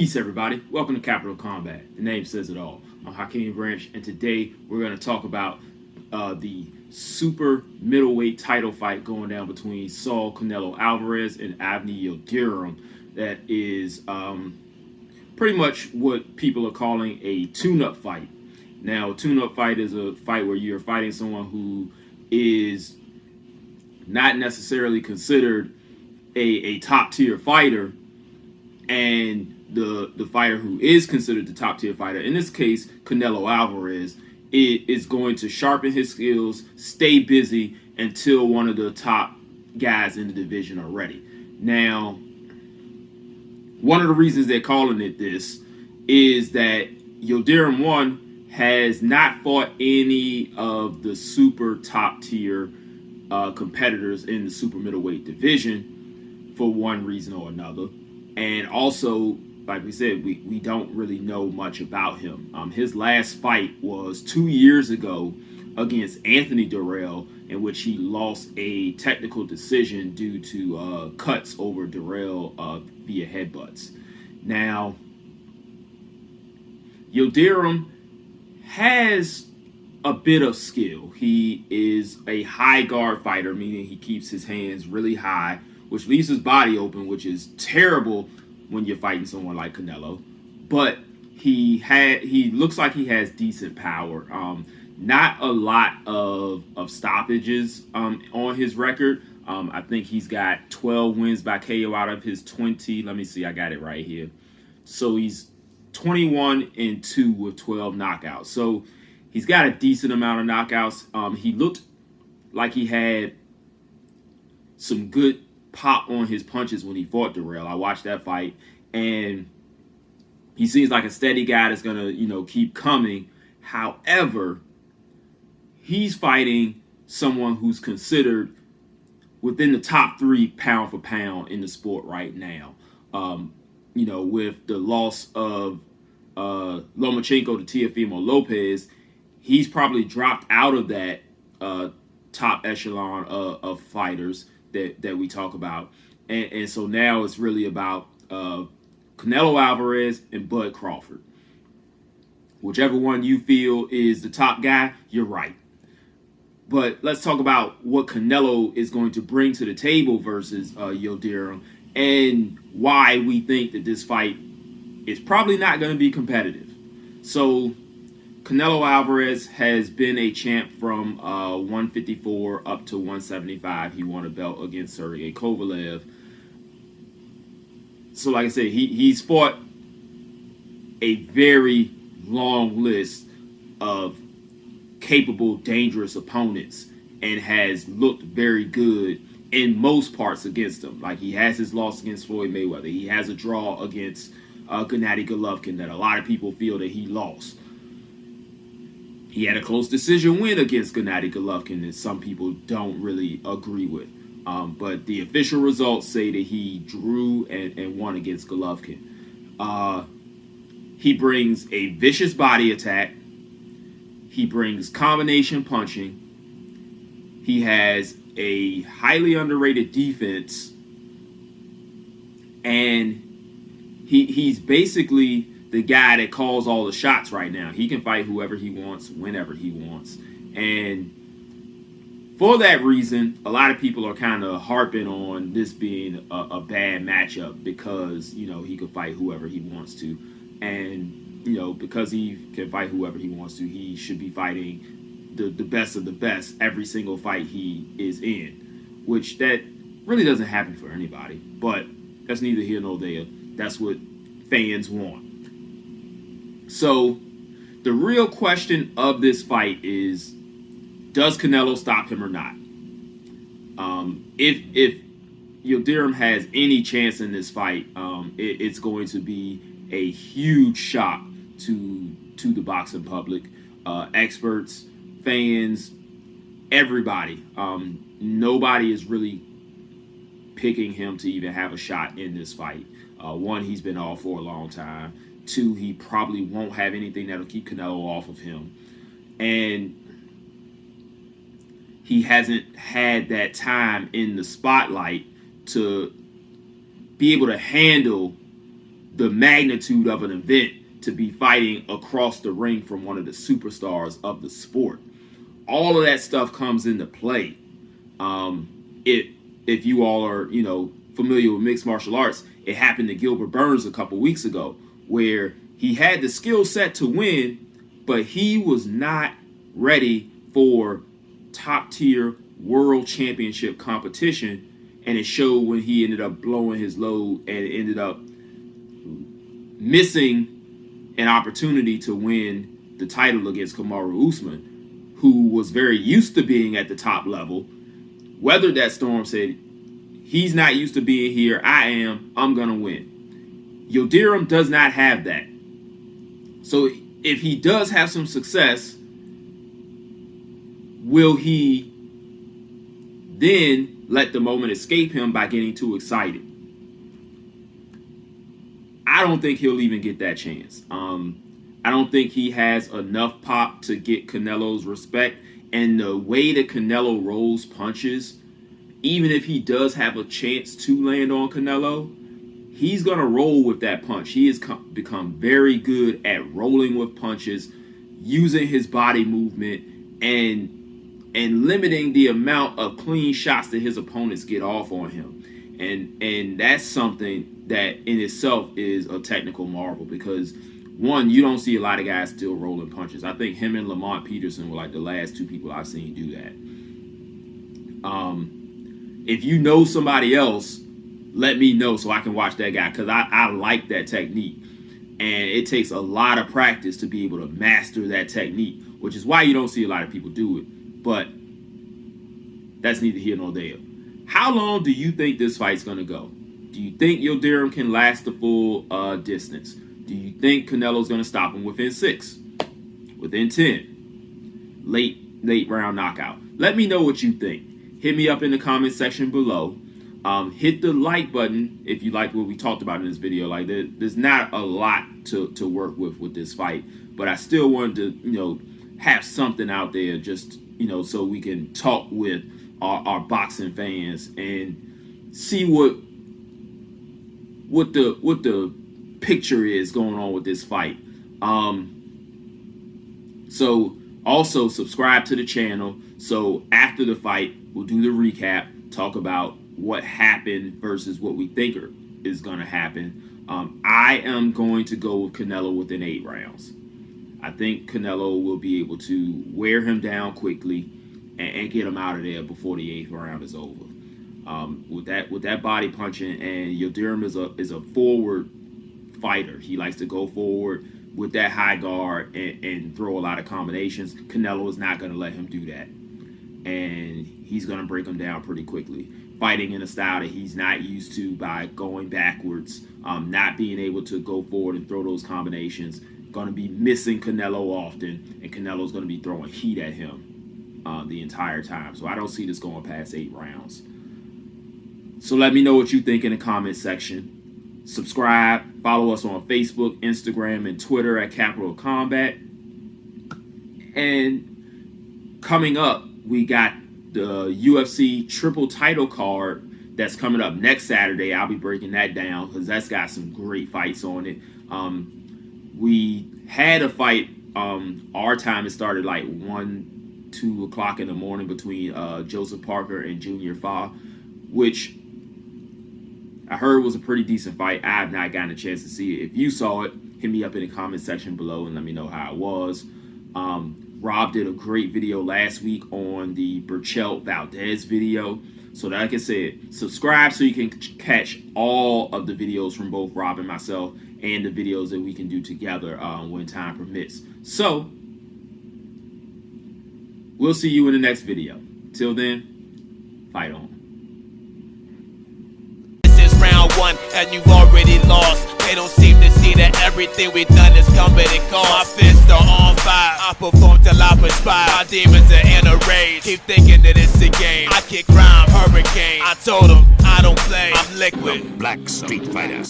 Peace, everybody. Welcome to Capital Combat. The name says it all. I'm Hakeem Branch, and today we're going to talk about the super middleweight title fight going down between Canelo Alvarez and Avni Yildirim. That is pretty much what people are calling a tune-up fight. Now, a tune-up fight is a fight where you're fighting someone who is not necessarily considered a top-tier fighter, and the fighter who is considered the top tier fighter, in this case Canelo Alvarez, is going to sharpen his skills, stay busy until one of the top guys in the division are ready. Now, one of the reasons they're calling it this is that Yildirim 1 has not fought any of the super top tier competitors in the super middleweight division for one reason or another. And also, like we said, we don't really know much about him. His last fight was 2 years ago against Anthony Durrell, in which he lost a technical decision due to cuts over Durrell via headbutts. Now, Yildirim has a bit of skill. He is a high guard fighter, meaning he keeps his hands really high, which leaves his body open, which is terrible when you're fighting someone like Canelo. But he looks like he has decent power. Not a lot of stoppages on his record. I think he's got 12 wins by KO out of his 20. Let me see, I got it right here. So he's 21-2 with 12 knockouts. So he's got a decent amount of knockouts. He looked like he had some good pop on his punches when he fought Durrell. I watched that fight, and he seems like a steady guy that's gonna, keep coming. However, he's fighting someone who's considered within the top 3 pound for pound in the sport right now. With the loss of Lomachenko to Teofimo Lopez, he's probably dropped out of that top echelon of fighters that we talk about, and so now it's really about Canelo Alvarez and Bud Crawford. Whichever one you feel is the top guy, you're right. But let's talk about what Canelo is going to bring to the table versus Yildirim, and why we think that this fight is probably not going to be competitive. So, Canelo Alvarez has been a champ from 154 up to 175. He won a belt against Sergey Kovalev. So, like I said, he's fought a very long list of capable, dangerous opponents and has looked very good in most parts against them. Like, he has his loss against Floyd Mayweather. He has a draw against Gennady Golovkin that a lot of people feel that he lost. He had a close decision win against Gennady Golovkin that some people don't really agree with. But the official results say that he drew and won against Golovkin. He brings a vicious body attack. He brings combination punching. He has a highly underrated defense. And he's basically the guy that calls all the shots right now. He can fight whoever he wants, whenever he wants. And for that reason, a lot of people are kind of harping on this being a bad matchup because, he could fight whoever he wants to. And, because he can fight whoever he wants to, he should be fighting the best of the best every single fight he is in, which that really doesn't happen for anybody. But that's neither here nor there. That's what fans want. So, the real question of this fight is, does Canelo stop him or not? If Yildirim has any chance in this fight, it's going to be a huge shock to the boxing public, experts, fans, everybody. Nobody is really picking him to even have a shot in this fight. One, he's been off for a long time. 2, he probably won't have anything that'll keep Canelo off of him. And he hasn't had that time in the spotlight to be able to handle the magnitude of an event to be fighting across the ring from one of the superstars of the sport. All of that stuff comes into play. If you all are, familiar with mixed martial arts, it happened to Gilbert Burns a couple weeks ago, where he had the skill set to win, but he was not ready for top tier world championship competition, and it showed when he ended up blowing his load and ended up missing an opportunity to win the title against Kamaru Usman, who was very used to being at the top level, weathered that storm, said, he's not used to being here, I am, I'm going to win. Yildirim does not have that. So if he does have some success, will he then let the moment escape him by getting too excited? I don't think he'll even get that chance. I don't think he has enough pop to get Canelo's respect. And the way that Canelo rolls punches, even if he does have a chance to land on Canelo, he's going to roll with that punch. He has become very good at rolling with punches, using his body movement, and limiting the amount of clean shots that his opponents get off on him. And that's something that in itself is a technical marvel, because one, you don't see a lot of guys still rolling punches. I think him and Lamont Peterson were like the last two people I've seen do that. If you know somebody else, let me know so I can watch that guy, because I like that technique. And it takes a lot of practice to be able to master that technique, which is why you don't see a lot of people do it. But that's neither here nor there. How long do you think this fight's going to go? Do you think Yildirim can last the full distance? Do you think Canelo's going to stop him within 6? Within 10? Late round knockout? Let me know what you think. Hit me up in the comment section below. Hit the like button if you like what we talked about in this video. Like, there's not a lot to work with this fight, but I still wanted to, have something out there just, so we can talk with our boxing fans and see what the picture is going on with this fight. So also subscribe to the channel. So after the fight, we'll do the recap, talk about what happened versus what we think is going to happen. I am going to go with Canelo within 8 rounds. I think Canelo will be able to wear him down quickly and get him out of there before the 8th round is over. With that body punching, and Yildirim is a forward fighter. He likes to go forward with that high guard and throw a lot of combinations. Canelo is not going to let him do that, and he's going to break him down pretty quickly, fighting in a style that he's not used to by going backwards, not being able to go forward and throw those combinations. Going to be missing Canelo often, and Canelo's going to be throwing heat at him the entire time. So I don't see this going past 8 rounds. So let me know what you think in the comment section. Subscribe, follow us on Facebook, Instagram, and Twitter at Capital Combat. And coming up, we got the UFC triple title card that's coming up next Saturday. I'll be breaking that down because that's got some great fights on it. We had a fight, our time, it started like 1-2 o'clock in the morning between Joseph Parker and Junior Fa, which I heard was a pretty decent fight. I have not gotten a chance to see it. If you saw it, hit me up in the comment section below and let me know how it was. Rob did a great video last week on the Burchell Valdez video. So like I said, subscribe so you can catch all of the videos from both Rob and myself, and the videos that we can do together when time permits. So we'll see you in the next video. Till then, fight on. Round 1 and you've already lost. They don't seem to see that everything we've done is coming at cost. My fists are on fire, I perform till I perspire. My demons are in a rage, keep thinking that it's a game. I kick rhyme, hurricane. I told them I don't play, I'm liquid. Black Street Fighter.